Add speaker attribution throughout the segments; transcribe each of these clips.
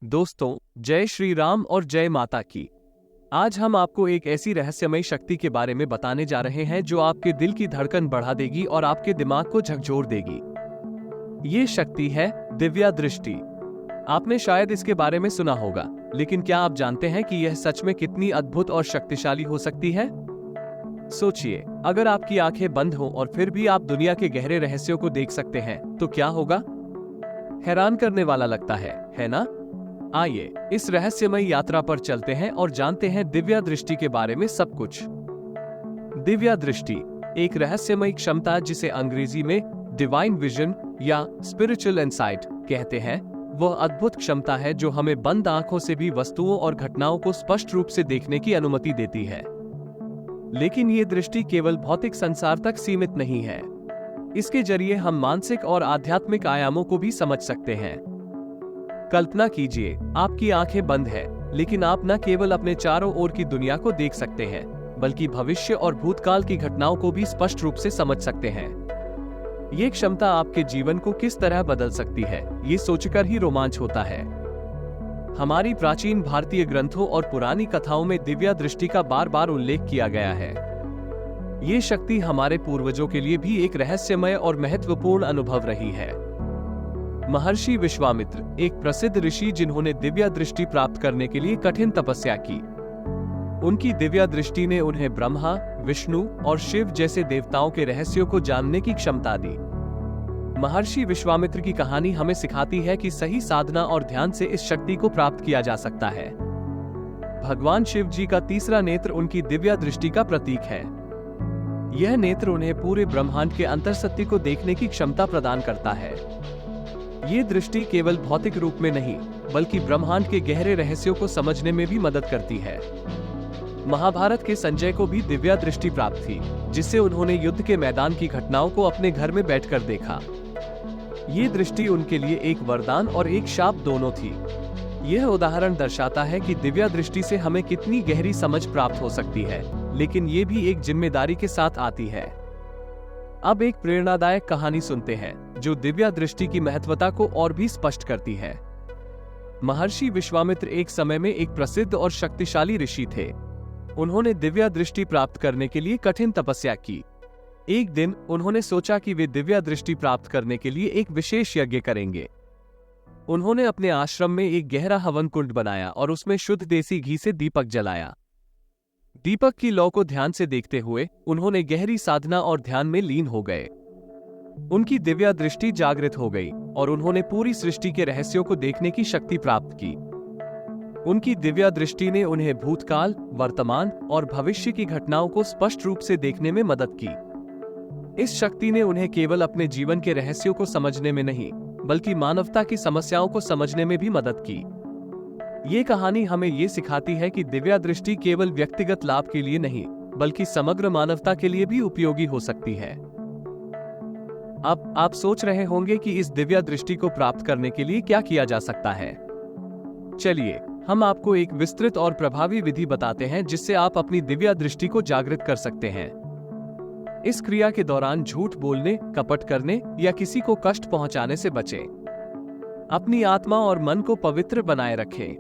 Speaker 1: दोस्तों, जय श्री राम और जय माता की। आज हम आपको एक ऐसी रहस्यमयी शक्ति के बारे में बताने जा रहे हैं जो आपके दिल की धड़कन बढ़ा देगी और आपके दिमाग को झकझोर देगी। ये शक्ति है दिव्या दृष्टि। आपने शायद इसके बारे में सुना होगा, लेकिन क्या आप जानते हैं कि यह सच में कितनी अद्भुत और शक्तिशाली हो सकती है? सोचिए, अगर आपकी आंखें बंद हों और फिर भी आप दुनिया के गहरे रहस्यों को देख सकते हैं, तो क्या होगा? हैरान करने वाला लगता है ना? आइए इस रहस्यमयी यात्रा पर चलते हैं और जानते हैं दिव्या दृष्टि के बारे में सब कुछ। दिव्या दृष्टि एक रहस्यमयी क्षमता जिसे अंग्रेजी में डिवाइन विजन या स्पिरिचुअल इंसाइट कहते हैं। वह अद्भुत क्षमता है जो हमें बंद आंखों से भी वस्तुओं और घटनाओं को स्पष्ट रूप से देखने की अनुमति देती है। लेकिन ये दृष्टि केवल भौतिक संसार तक सीमित नहीं है। इसके जरिए हम मानसिक और आध्यात्मिक आयामों को भी समझ सकते हैं। कल्पना कीजिए, आपकी आंखें बंद है, लेकिन आप न केवल अपने चारों ओर की दुनिया को देख सकते हैं, बल्कि भविष्य और भूतकाल की घटनाओं को भी स्पष्ट रूप से समझ सकते हैं। ये क्षमता आपके जीवन को किस तरह बदल सकती है, ये सोचकर ही रोमांच होता है। हमारी प्राचीन भारतीय ग्रंथों और पुरानी कथाओं में दिव्या दृष्टि का बार बार उल्लेख किया गया है। ये शक्ति हमारे पूर्वजों के लिए भी एक रहस्यमय और महत्वपूर्ण अनुभव रही है। महर्षि विश्वामित्र एक प्रसिद्ध ऋषि जिन्होंने दिव्या दृष्टि प्राप्त करने के लिए कठिन तपस्या की। उनकी दिव्या दृष्टि ने उन्हें ब्रह्मा, विष्णु और शिव जैसे देवताओं के रहस्यों को जानने की क्षमता दी। महर्षि विश्वामित्र की कहानी हमें सिखाती है कि सही साधना और ध्यान से इस शक्ति को प्राप्त किया जा सकता है। भगवान शिव जी का तीसरा नेत्र उनकी दिव्या दृष्टि का प्रतीक है। यह नेत्र उन्हें पूरे ब्रह्मांड के अंतर्सत्य को देखने की क्षमता प्रदान करता है। ये दृष्टि केवल भौतिक रूप में नहीं, बल्कि ब्रह्मांड के गहरे रहस्यों को समझने में भी मदद करती है। महाभारत के संजय को भी दिव्या दृष्टि प्राप्त थी, जिससे उन्होंने युद्ध के मैदान की घटनाओं को अपने घर में बैठकर देखा। ये दृष्टि उनके लिए एक वरदान और एक शाप दोनों थी। यह उदाहरण दर्शाता है कि दिव्या दृष्टि से हमें कितनी गहरी समझ प्राप्त हो सकती है, लेकिन ये भी एक जिम्मेदारी के साथ आती है। अब एक प्रेरणादायक कहानी सुनते हैं जो दिव्या दृष्टि की महत्वता को और भी स्पष्ट करती है। महर्षि विश्वामित्र एक समय में एक प्रसिद्ध और शक्तिशाली ऋषि थे। उन्होंने दिव्या दृष्टि प्राप्त करने के लिए कठिन तपस्या की। एक दिन उन्होंने सोचा कि वे दिव्या दृष्टि प्राप्त करने के लिए एक विशेष यज्ञ करेंगे। उन्होंने अपने आश्रम में एक गहरा हवन कुंड बनाया और उसमें शुद्ध देसी घी से दीपक जलाया। दीपक की लौ को ध्यान से देखते हुए उन्होंने गहरी साधना और ध्यान में लीन हो गए। उनकी दिव्या दृष्टि जागृत हो गई और उन्होंने पूरी सृष्टि के रहस्यों को देखने की शक्ति प्राप्त की। उनकी दिव्या दृष्टि ने उन्हें भूतकाल, वर्तमान और भविष्य की घटनाओं को स्पष्ट रूप से देखने में मदद की। इस शक्ति ने उन्हें केवल अपने जीवन के रहस्यों को समझने में नहीं, बल्कि मानवता की समस्याओं को समझने में भी मदद की। ये कहानी हमें ये सिखाती है कि दिव्या दृष्टि केवल व्यक्तिगत लाभ के लिए नहीं, बल्कि समग्र मानवता के लिए भी उपयोगी हो सकती है। अब आप सोच रहे होंगे कि इस दिव्या दृष्टि को प्राप्त करने के लिए क्या किया जा सकता है। चलिए हम आपको एक विस्तृत और प्रभावी विधि बताते हैं जिससे आप अपनी दिव्या दृष्टि को जागृत कर सकते हैं। इस क्रिया के दौरान झूठ बोलने, कपट करने या किसी को कष्ट पहुंचाने से बचें। अपनी आत्मा और मन को पवित्र बनाए रखें।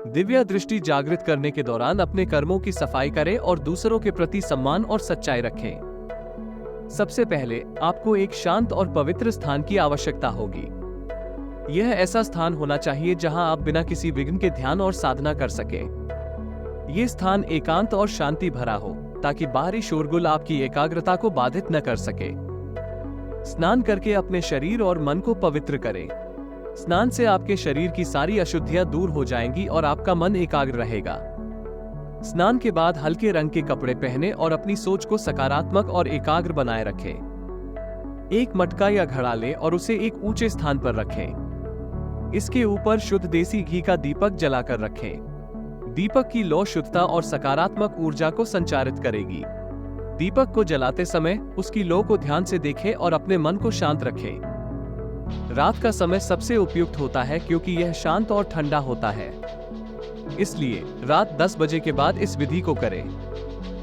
Speaker 1: दिव्या दृष्टि जागृत करने के दौरान अपने कर्मों की सफाई करें और दूसरों के प्रति सम्मान और सच्चाई रखें। सबसे पहले आपको एक शांत और पवित्र स्थान की आवश्यकता होगी। यह ऐसा स्थान होना चाहिए जहां आप बिना किसी विघ्न के ध्यान और साधना कर सकें। यह स्थान एकांत और शांति भरा हो, ताकि बाहरी शोरगुल आपकी एकाग्रता को बाधित न कर सके। स्नान करके अपने शरीर और मन को पवित्र करें। स्नान से आपके शरीर की सारी अशुद्धियां दूर हो जाएंगी और आपका मन एकाग्र रहेगा। स्नान के बाद हल्के रंग के कपड़े पहने और अपनी सोच को सकारात्मक और एकाग्र बनाए रखें। एक मटका या घड़ा लें और उसे एक ऊंचे स्थान पर रखें। इसके ऊपर शुद्ध देसी घी का दीपक जलाकर रखें। दीपक की लौ शुद्धता और सकारात्मक ऊर्जा को संचारित करेगी। दीपक को जलाते समय उसकी लौ को ध्यान से देखें और अपने मन को शांत रखें। रात का समय सबसे उपयुक्त होता है क्योंकि यह शांत और ठंडा होता है। इसलिए रात 10 बजे के बाद इस विधि को करें।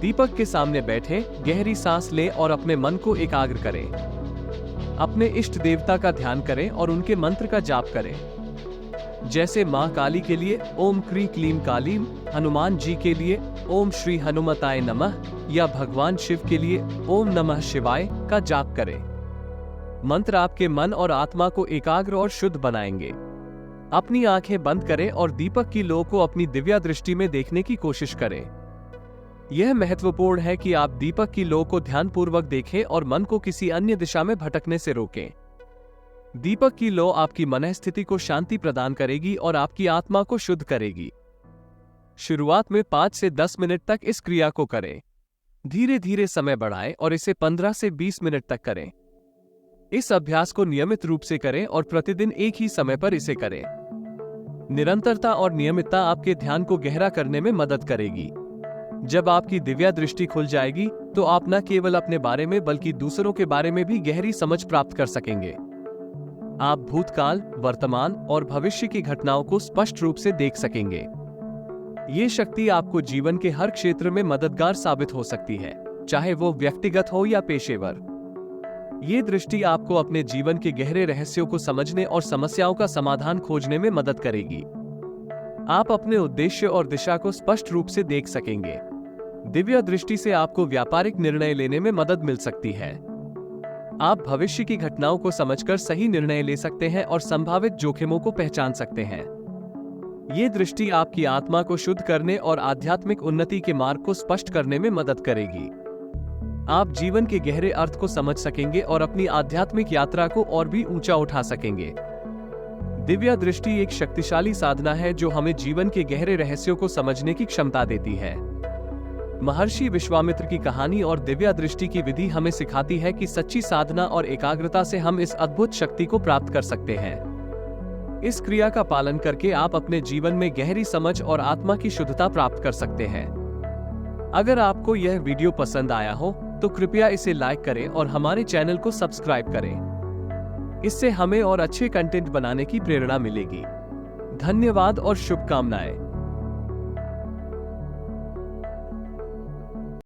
Speaker 1: दीपक के सामने बैठें, गहरी सांस लें और अपने मन को एकाग्र करें। अपने इष्ट देवता का ध्यान करें और उनके मंत्र का जाप करें। जैसे माँ काली के लिए ओम क्री क्लीम कालीम, हनुमान जी के लिए ओम श्री हनुमताय नमः या भगवान शिव के लिए ओम नमः शिवाय का जाप करें। मंत्र आपके मन और आत्मा को एकाग्र और शुद्ध बनाएंगे। अपनी आंखें बंद करें और दीपक की लौ को अपनी दिव्या दृष्टि में देखने की कोशिश करें। यह महत्वपूर्ण है कि आप दीपक की लौ को ध्यानपूर्वक देखें और मन को किसी अन्य दिशा में भटकने से रोकें। दीपक की लौ आपकी मनःस्थिति को शांति प्रदान करेगी और आपकी आत्मा को शुद्ध करेगी। शुरुआत में 5 से 10 मिनट तक इस क्रिया को करें। धीरे धीरे समय बढ़ाएं और इसे 15 से 20 मिनट तक करें। इस अभ्यास को नियमित रूप से करें और प्रतिदिन एक ही समय पर इसे करें। निरंतरता और नियमितता आपके ध्यान को गहरा करने में मदद करेगी। जब आपकी दिव्या दृष्टि खुल जाएगी तो आप न केवल अपने बारे में बल्कि दूसरों के बारे में भी गहरी समझ प्राप्त कर सकेंगे। आप भूतकाल, वर्तमान और भविष्य की घटनाओं को स्पष्ट रूप से देख सकेंगे। ये शक्ति आपको जीवन के हर क्षेत्र में मददगार साबित हो सकती है, चाहे वो व्यक्तिगत हो या पेशेवर। ये दृष्टि आपको अपने जीवन के गहरे रहस्यों को समझने और समस्याओं का समाधान खोजने में मदद करेगी। आप अपने उद्देश्य और दिशा को स्पष्ट रूप से देख सकेंगे। दिव्य दृष्टि से आपको व्यापारिक निर्णय लेने में मदद मिल सकती है। आप भविष्य की घटनाओं को समझकर सही निर्णय ले सकते हैं और संभावित जोखिमों को पहचान सकते हैं। ये दृष्टि आपकी आत्मा को शुद्ध करने और आध्यात्मिक उन्नति के मार्ग को स्पष्ट करने में मदद करेगी। आप जीवन के गहरे अर्थ को समझ सकेंगे और अपनी आध्यात्मिक यात्रा को और भी ऊंचा उठा सकेंगे। दिव्या दृष्टि एक शक्तिशाली साधना है जो हमें जीवन के गहरे रहस्यों को समझने की क्षमता देती है। महर्षि विश्वामित्र की कहानी और दिव्या दृष्टि की विधि हमें सिखाती है कि सच्ची साधना और एकाग्रता से हम इस अद्भुत शक्ति को प्राप्त कर सकते हैं। इस क्रिया का पालन करके आप अपने जीवन में गहरी समझ और आत्मा की शुद्धता प्राप्त कर सकते हैं। अगर आपको यह वीडियो पसंद आया हो तो कृपया इसे लाइक करें और हमारे चैनल को सब्सक्राइब करें। इससे हमें और अच्छे कंटेंट बनाने की प्रेरणा मिलेगी। धन्यवाद और शुभकामनाएं।